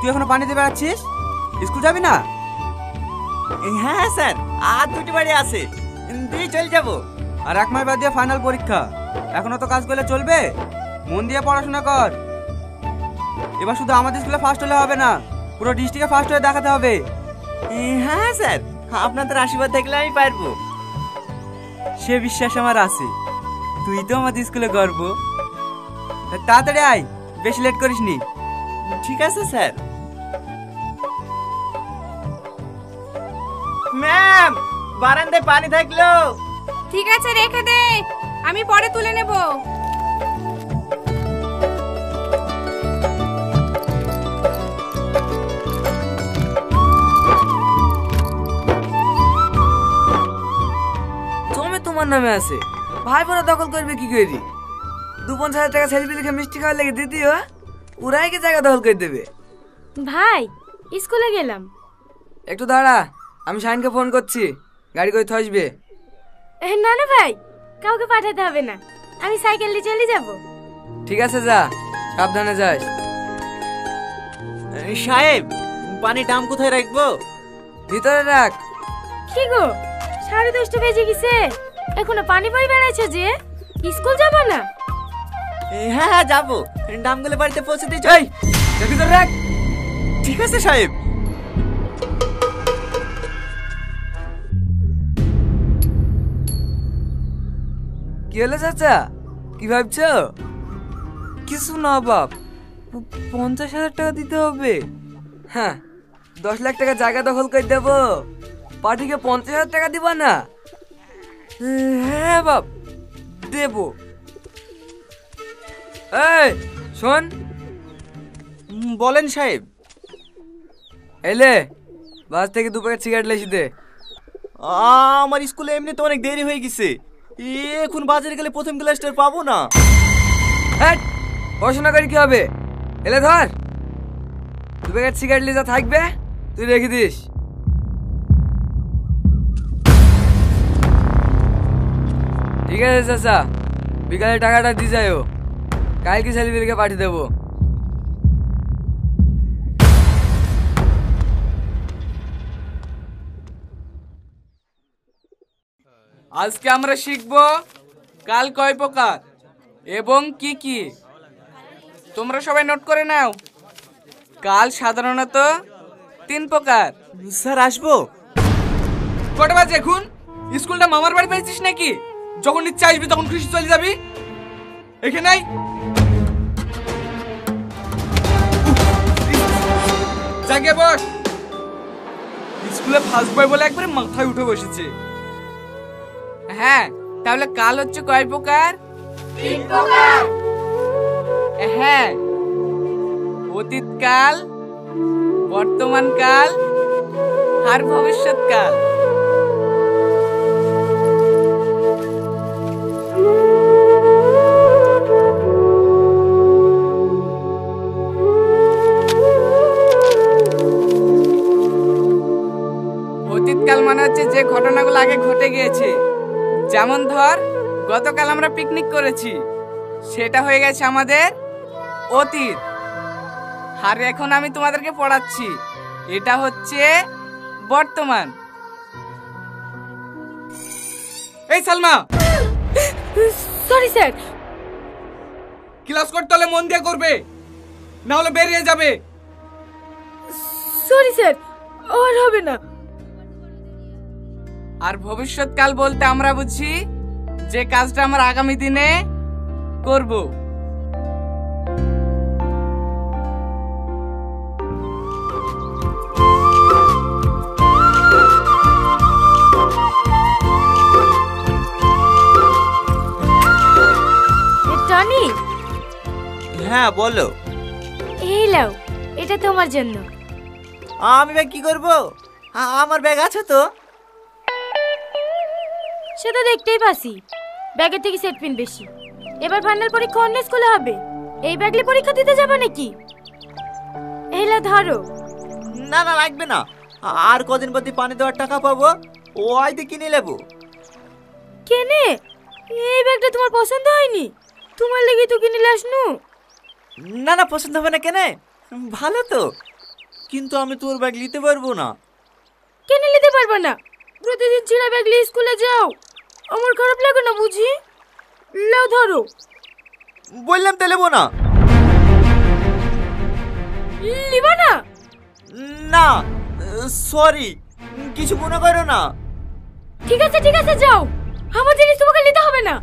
তুই এখনো পানি দিয়ে বেড়াচ্ছিস? স্কুল যাবি না? হ্যাঁ স্যার, আর দুটি বাড়ি আছে, দিয়ে চলে যাবো। আর 1 মাস বাদ দিয়ে ফাইনাল পরীক্ষা, এখনো তো কাজ করলে চলবে? মন দিয়ে পড়াশোনা কর। এবার শুধু আমাদের স্কুলে ফার্স্ট হলে হবে না, পুরো ডিস্ট্রিক্টে ফার্স্ট হয়ে দেখাতে হবে। হ্যাঁ স্যার, আপনাদের আশীর্বাদ দেখলে আমি পারবো। সে বিশ্বাস আমার আছে, তুই তো আমাদের স্কুলে গর্ব। তাড়াতাড়ি আয়, বেশি লেট করিস নি। ঠিক আছে স্যার। ম্যাম, বারান্দায় পানি থাকলো। ঠিক আছে, রেখে দে, আমি পরে তুলে নেব। জমি তোমার নামে আছে, ভাই বোনা দখল করবে কি করি? 2-5000 টাকা সেলফি লিখে মিষ্টি খাওয়ার লেগে দিদিও, ওরাই কি জায়গা দখল করে দেবে? ভাই, স্কুলে গেলাম। একটু দাঁড়া, আমি শাহিনকে ফোন করছি, গাড়ি করে আসবে। না না ভাই, কাউকে পাঠাতে হবে না, আমি সাইকেল নিয়ে চলে যাব। ঠিক আছে, যা, সাবধানে যাস। সাহেব, পানি ডাম কোথায় রাখবো? ভিতরে রাখ। কি গো, 10:30 বেজে গেছে, এখনো পানি পড়ে বেড়াইছো যে? স্কুল যাব না? হ্যাঁ হ্যাঁ যাবো, ডামগুলো বাড়িতে পৌঁছে দিয়ে এই, ভিতরে রাখ। ঠিক আছে সাহেব। কি হলো চাচা, কি ভাবছো? কিছু না বাপ, 50,000 টাকা দিতে হবে। হ্যাঁ, 10 লাখ টাকা জায়গা দখল করে দেবো, পার্টিকে 50,000 টাকা দিবা না? হ্যাঁ বাপ, দেবো। এই শোন। বলেন সাহেব। এলে বাস থেকে 2 প্যাকেট সিগারেট লেসি দে। আমার স্কুলে এমনি তো অনেক দেরি হয়ে গেছে, এখন বাজারে গেলে প্রথম ক্লাসটা পাবো না। হ্যাঁ, পড়াশোনা করে কি হবে? এলে ধর, 2 প্যাকেট সিগারেট লিজা থাকবে, তুই রেখে দিস। ঠিক আছে চাচা, বিকালে টাকাটা দিয়ে যাও, কালকে ছেলেপিলকে পাঠিয়ে দেবো। আজকে আমরা শিখব কাল কয় প্রকার এবং কি কি। তোমরা সবাই নোট করে নাও। কাল সাধারণত 3 প্রকার। স্যার আসবো? কটা বাজে এখন? স্কুলটা মামার বাড়ি পেয়েছিস নাকি? যখন ইচ্ছা আসবি তখন খুশি চলে যাবি। এখানে নাই, জায়গায় বস। স্কুলে ফার্স্ট বয় বলে একবারে মাথায় উঠে বসেছে। হ্যাঁ, তাহলে কাল হচ্ছে কয় প্রকার? 3 প্রকার। হ্যাঁ, অতীতকাল, বর্তমানকাল আর ভবিষ্যৎকাল। অতীতকাল মানে হচ্ছে যে ঘটনাগুলো আগে ঘটে গিয়েছে। যেমন ধর, গতকাল আমরা পিকনিক করেছি, সেটা হয়ে গেছে আমাদের অতীত। আর এখন আমি তোমাদেরকে পড়াচ্ছি, এটা হচ্ছে বর্তমান। এই সালমা, সরি স্যার। ক্লাস করতে হলে মন দিয়ে করবে, না হলে বেরিয়ে যাবে। সরি স্যার, আর হবে না। আর ভবিষ্যৎকাল বলতে আমরা বুঝি যে কাজটা আমরা আগামী দিনে করব। টনি, হ্যাঁ বলো। এই লাও, এটা তোমার জন্য। আমি ব্যাগ কি করবো? আমার ব্যাগ আছে তো। সে তো দেখতেই পাচ্ছি, ব্যাগের থেকে সেট পিন বেশি। এবার ফাইনাল পরীক্ষা অন্য স্কুলে হবে, এই ব্যাগলে পরীক্ষা দিতে যাবে নাকি? এইলা ধরো। না না, লাগবে না। আর কদিন পর পানি দেওয়ার টাকা পাবো, ও আইতে কিনে নেবো। কেনে? এই ব্যাগটা তোমার পছন্দ হয়নি? তোমার লেগে তো কিনে লাসনু। না না, পছন্দ হবে না কেনে, ভালো তো। কিন্তু আমি তোর ব্যাগ নিতে পারবো না। কেন নিতে পারবে না? প্রতিদিন ছেঁড়া ব্যাগ নিয়ে স্কুলে যাও, আমার খারাপ লাগে না বুঝি? লাও ধরো। বললাম তো নেবো না। লিবা না? না সরি, কিছু মনে করো না। ঠিক আছে ঠিক আছে, যাও, আমার জিনিস তোমাকে নিতে হবে না।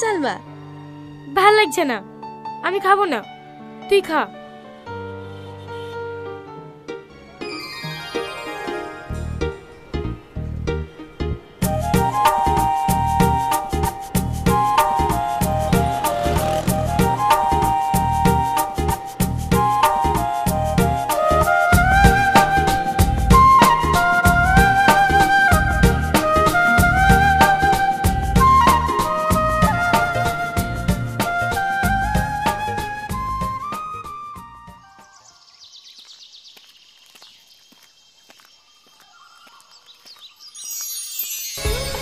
সালমা, ভাল লাগছে না, আমি খাবো না, তুই খা।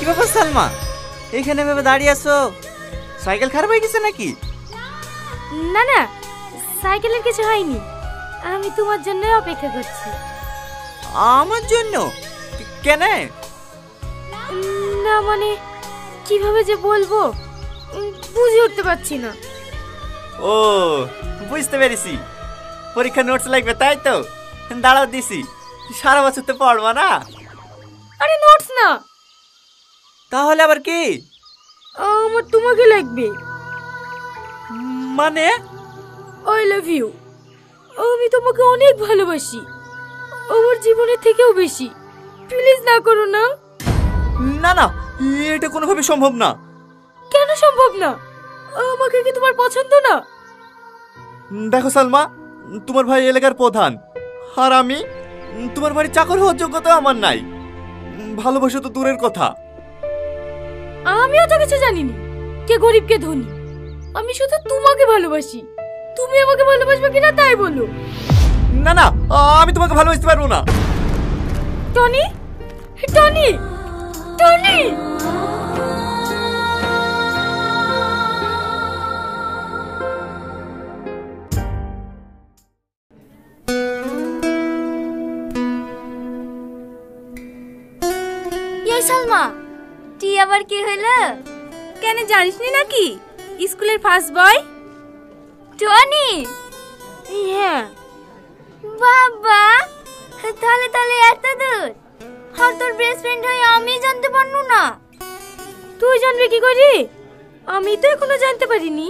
কি ব্যাপার সালমা, এখানে ভেবে দাঁড়িয়ে আছো? সাইকেল খারাপ হয়ে গেছে নাকি? না না, সাইকেলের কিছু হয়নি, আমি তোমার জন্য অপেক্ষা করছি। আমার জন্য? কেন? না মানে কিভাবে যে বলবো বুঝে উঠতে পারছি না। ও বুঝতে পেরেছি, পরীক্ষা নোটস লাগবে তাই তো? দাঁড়াও দিছি, সারা বছর তো পড়বা না। আরে নোটস না, তাহলে আবার কি? আমার তোমাকে লাগবে। মানে? আই লাভ ইউ, আমি তোমাকে অনেক ভালোবাসি, আমার জীবনের থেকেও বেশি, প্লিজ না করো না। না না, এটা কোনোভাবে সম্ভব না। কেন সম্ভব না? আমাকে কি তোমার পছন্দ না? দেখো সালমা, তোমার ভাই এলাকার প্রধান, আর আমি তোমার বাড়ির চাকর হওয়ার যোগ্যতা আমার নাই। ভালোবাসা তো দূরের কথা। আমিও তো কিছু জানিনি কে গরিব কে ধনী, আমি শুধু তোমাকে ভালোবাসি, তুমি আমাকে ভালোবাসবে কিনা তাই বলো। না না, আমি তোমাকে ভালোবাসতে পারবো না। Tony, Tony, Tony. এই সালমা, তুই আবার কি হইলো? কেন জানিসনি নাকি স্কুলের ফার্স্ট বয় টনি? হ্যাঁ। বাবা, তাহলে তাহলে এত দূর, আর তোর বেস্ট ফ্রেন্ড হয়ে আমি জানতে পারনু না? তুই জানবি কি করি? আমি তো এখনো জানতে পারিনি।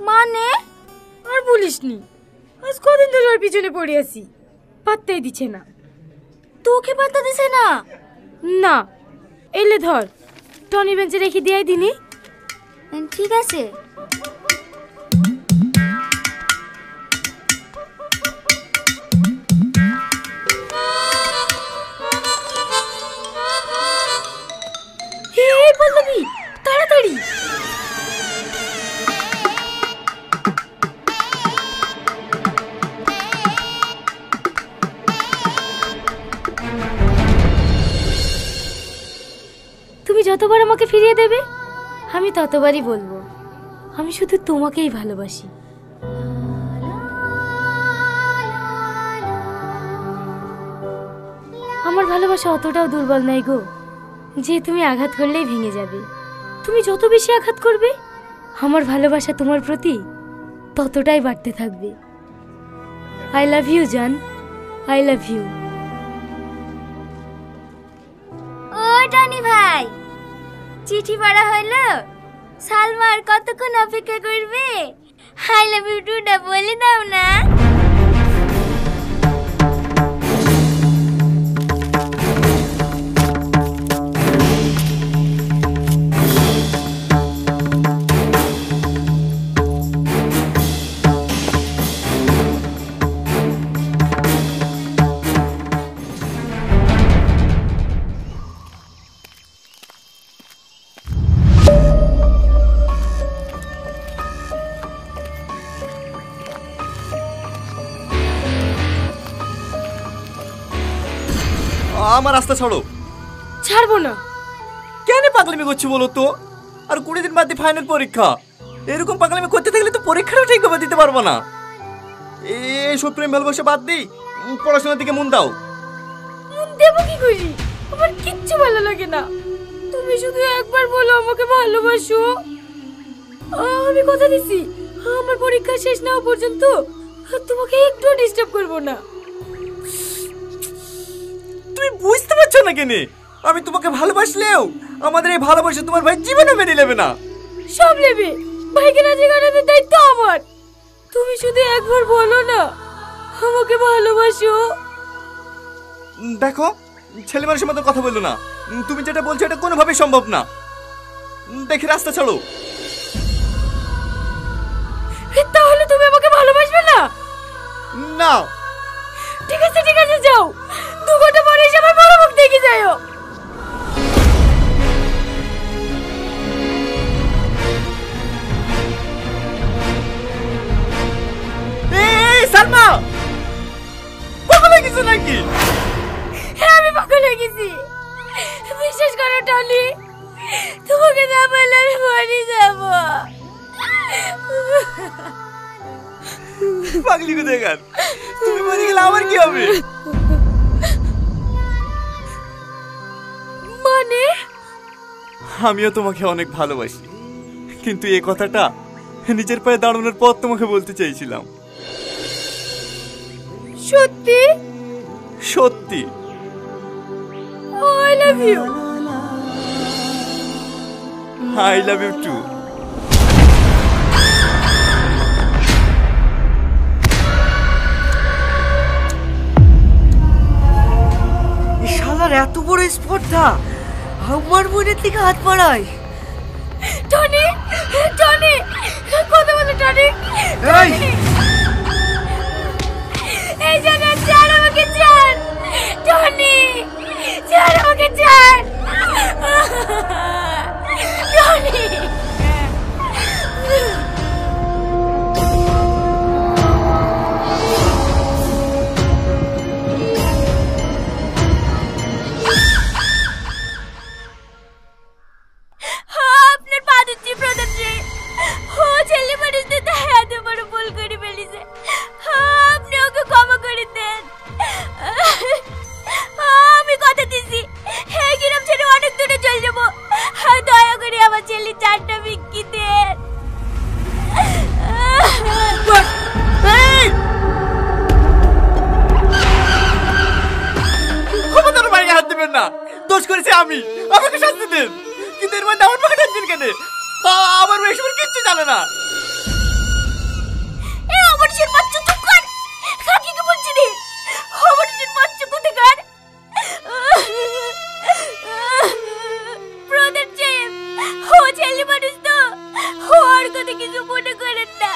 মানে? আর বলিসনি, আজ কদিন ধরে ওর পিছনে পড়ে আছি, পাত্তাই দিচ্ছে না। তোকে পাত্তা দিছে না? না, এলে ধর, টনি বেঞ্চে রেখে দিয়ে দিনি। ঠিক আছে। হে পল্লবী, তাড়াতাড়ি। তুমি যতবার আমাকে ফিরিয়ে দেবে আমি ততবারই বলবো আমি শুধু তোমাকেই ভালোবাসি। আমার ভালোবাসা অতটাও দুর্বল নাই গো যে তুমি আঘাত করলেই ভেঙে যাবে। তুমি যত বেশি আঘাত করবে আমার ভালোবাসা তোমার প্রতি ততটাই বাড়তে থাকবে। আই লাভ ইউ জান, আই লাভ ইউ। ও টনি ভাই, চিঠি পড়া হলো? সালমার কতক্ষণ অপেক্ষা করবে? আই লাভ ইউ টুটা বলে দাও না। আমার রাস্তা ছাড়ো। ছাড়বো না। কেন পাগলামি করছি বলো তো? আর 20 দিন বাদে ফাইনাল পরীক্ষা। এরকম পাগলামি করতে থাকলে তো পরীক্ষাটাও ঠিকভাবে দিতে পারবো না। এসব প্রেম ভালোবাসা বাদ দিই, পড়াশোনার দিকে মন দাও। মন দেবো কি করি? আমার কিচ্ছু ভালো লাগে না। তুমি শুধু একবার বলো আমাকে ভালোবাসো। আমি কথা দিছি আমার পরীক্ষা শেষ না হওয়া পর্যন্ত তোমাকে একটু ডিস্টার্ব করব না। তুমি বুঝতে পারছো না কেন? আমি তোমাকে ভালোবাসলেও আমাদের এই ভালোবাসা তোমার ভাই জীবনে মেনে নেবে না। সব নেবে, ভাইকে রাজি করানোর দায়িত্ব আমার। তুমি শুধু একবার বলো না আমাকে ভালোবাসো। দেখো, ছেলে মানুষের মতো কথা বললো না। তুমি যেটা বলছো এটা কোনোভাবেই সম্ভব না। দেখি রাস্তা ছাড়ো। তাহলে তুমি আমাকে ভালোবাসবে না? না। ঠিক আছে যাও। 2 ঘন্টা পরে এসে আমার বড় মুখ দেখে যাও। এই সালমা, পাগল হয়ে গেছো নাকি? হ্যাঁ আমি পাগল হয়ে গেছি। বিশ্বাস করো টনি, তোমাকে না বললে আমি মরে যাব। পাগলি কোথায় গেল? তুমি মরে গেলে আমার কি হবে? মানে? আমিও তোমাকে অনেক ভালোবাসি, কিন্তু এই কথাটা নিজের পায়ে দাঁড়ানোর পর তোমাকে বলতে চাইছিলাম। সত্যি? সত্যি। I love you. I love you too. শালার এত বড় স্পর্ধা আমার বোনের থেকে হাত পাড়ায়। টনি কথা বলো টনি। এই জায়গা ছাড় আমাকে, ছাড় টনি, ছাড় আমাকে, ছাড় টনি। আপনার পা দিচ্ছি প্রধানজি। ও ছেলে মানুষদের তাই এত বড় ভুল করে ফেলেছে। আপনি ওকে ক্ষমা করে দেন। আমি কথা দিচ্ছি এই গ্রাম ছেড়ে অনেক দূরে চলে যাবো। দয়া করে আমার ছেলে 4টা বিক্রি দেন। ক্ষমতার বাইরে হাত দিবেন না। দোষ করেছি আমি, আমাকে শাস্তি দেন। কিন্তু এর মধ্যে আমার পকেট হাতছেন কেন? আমার মেয়ে এসবের কিচ্ছু জানে না। অমরসের বাচ্চা চুপ কর। কাকিকে বলছি রে, অমরসের বাচ্চা কোথাকার? ব্রাদার জেম, ও ছেলে মানুষ তো, ওর কথা কিছু মনে করেন না।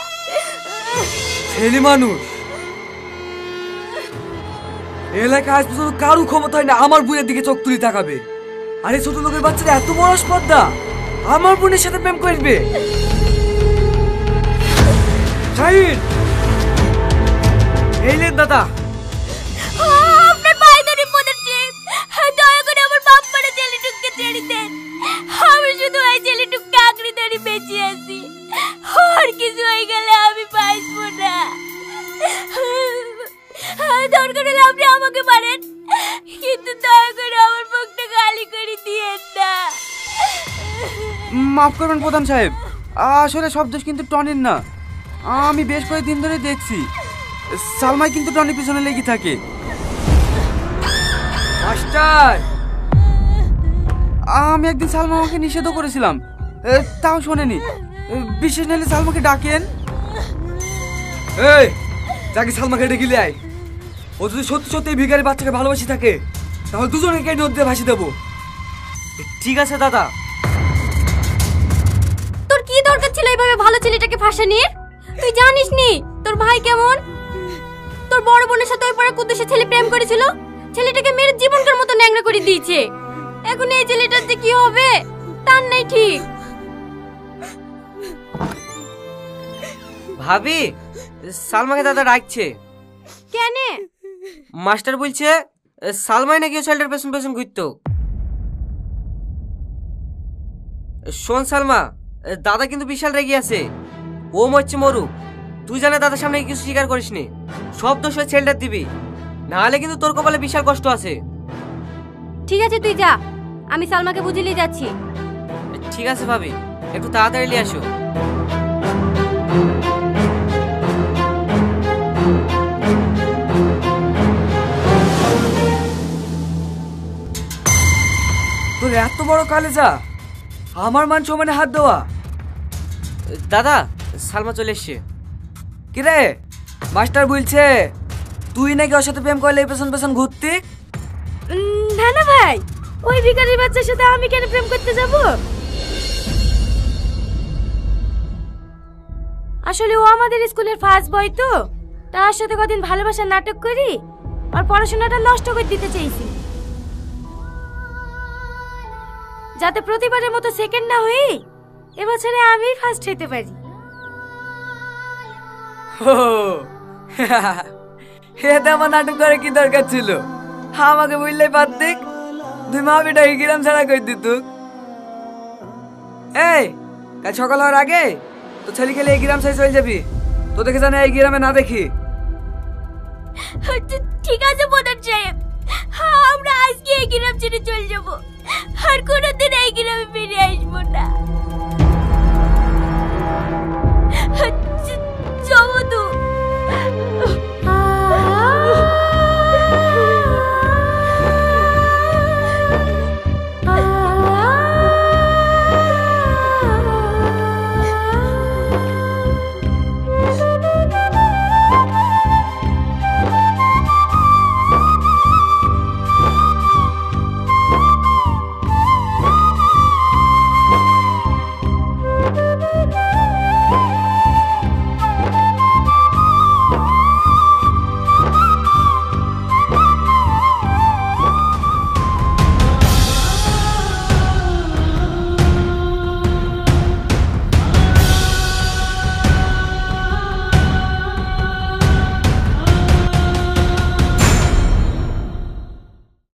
ছেলে মানুষ এলাকায় আজ পর্যন্ত কারো ক্ষমতা হয় না আমার বোনের দিকে চোখ তুলে তাকাবে। আরে ছোট লোকের বাচ্চারা এত বড় স্পর্ধা আমার বোনের সাথে প্রেম করবে। শাহিদ, এই লেন দাদা। আপনার পায়ে ধরে ব্রাদার জেম, দয়া করে আমার বাপ মারা ছেলেটুককে ছেড়ে দেন। আমি শুধু ওই ছেলেটুককে আঁকড়ে ধরে বেঁচে আছি। আর কিছু হয়ে গেলে আমি বাঁচবো না। দরকার হলে আপনি আমাকে মারেন, কিন্তু দয়া করে আমার মুখটা গালি করে দিয়েন না। মাফ করবেন প্রধান সাহেব, আসলে সব দোষ কিন্তু টনির না। আমি বেশ কয়েকদিন ধরে দেখছি সালমাই কিন্তু টনির পিছনে লেগে থাকে। মাস্টার, আমি একদিন সালমা আমাকে নিষেধও করেছিলাম, তাও শোনেনি। বিশেষ নাহলে সালমাকে ডাকেন। এই যাকে সালমাকে ডেকে নিয়ে আয়। ও যদি সত্যি সত্যি এই ভিখারি বাচ্চাকে ভালোবাসি থাকে তাহলে দুজনকে নদীতে ভাসি দেবো। ঠিক আছে দাদা। তোর কি দরকার ছিল এইভাবে ভালো ছেলেটাকে ফাঁসা নিয়ে? তুই জানিস নি তোর ভাই কেমন? তোর বড় বোনের সাথে ওই পাড়া কুদ্দুসে ছেলে প্রেম করেছিল, ছেলেটাকে মেরে জীবনকার মতো ন্যাংরা করে দিয়েছে। এখন এই ছেলেটার যে কি হবে তার নাই ঠিক। ভাবি, সালমাকে দাদা ডাকছে। কেন? মাস্টার বলছে সালমাই নাকি ও ছেলেটার পেছন পেছন ঘুরতো। শোন সালমা, দাদা কিন্তু বিশাল রেগে আছে। ও মরছে মরুক, তুই জানে দাদার সামনে কিছু স্বীকার করিস নি। সব দোষ ওই ছেলেটার দিবি, নাহলে কিন্তু তোর কপালে বিশাল কষ্ট আছে। ঠিক আছে তুই যা, আমি সালমাকে বুঝিয়ে যাচ্ছি। ঠিক আছে ভাবি, একটু তাড়াতাড়ি নিয়ে আসো। তোর এত বড় কালেজা, আমার মান সম্মানে হাত দেওয়া। দাদা, সালমা চলে এসছে। কিরে, মাস্টার বলছে তুই নাকি ওর সাথে প্রেম করলে পেছন পেছন ঘুরতি? না না ভাই, ওই ভিখারির বাচ্চার সাথে আমি কেন প্রেম করতে যাব? আসলে ও আমাদের স্কুলের ফার্স্ট বয় তো, তার সাথে কদিন ভালোবাসার নাটক করি আর পড়াশোনাটা নষ্ট করে দিতে চাইছি, যাতে প্রতিবারের মতো সেকেন্ড না হই এবছরে আমি ফার্স্ট হতে পারি। এতে আমার নাটক করে কি দরকার ছিল? আমাকে বুঝলেই পারতিক, তুই মা বেটা এই গ্রাম ছাড়া করে দিত। এই কাল সকাল হওয়ার আগে তো ছেলে খেলে এই গ্রাম ছেড়ে চলে যাবি। তো দেখে জানে এই গ্রামে না দেখি। ঠিক আছে প্রধান সাহেব, আমরা আজকে এই গ্রাম ছেড়ে চলে যাবো, আর কোনোদিন এই গ্রামে ফিরে আসবো না।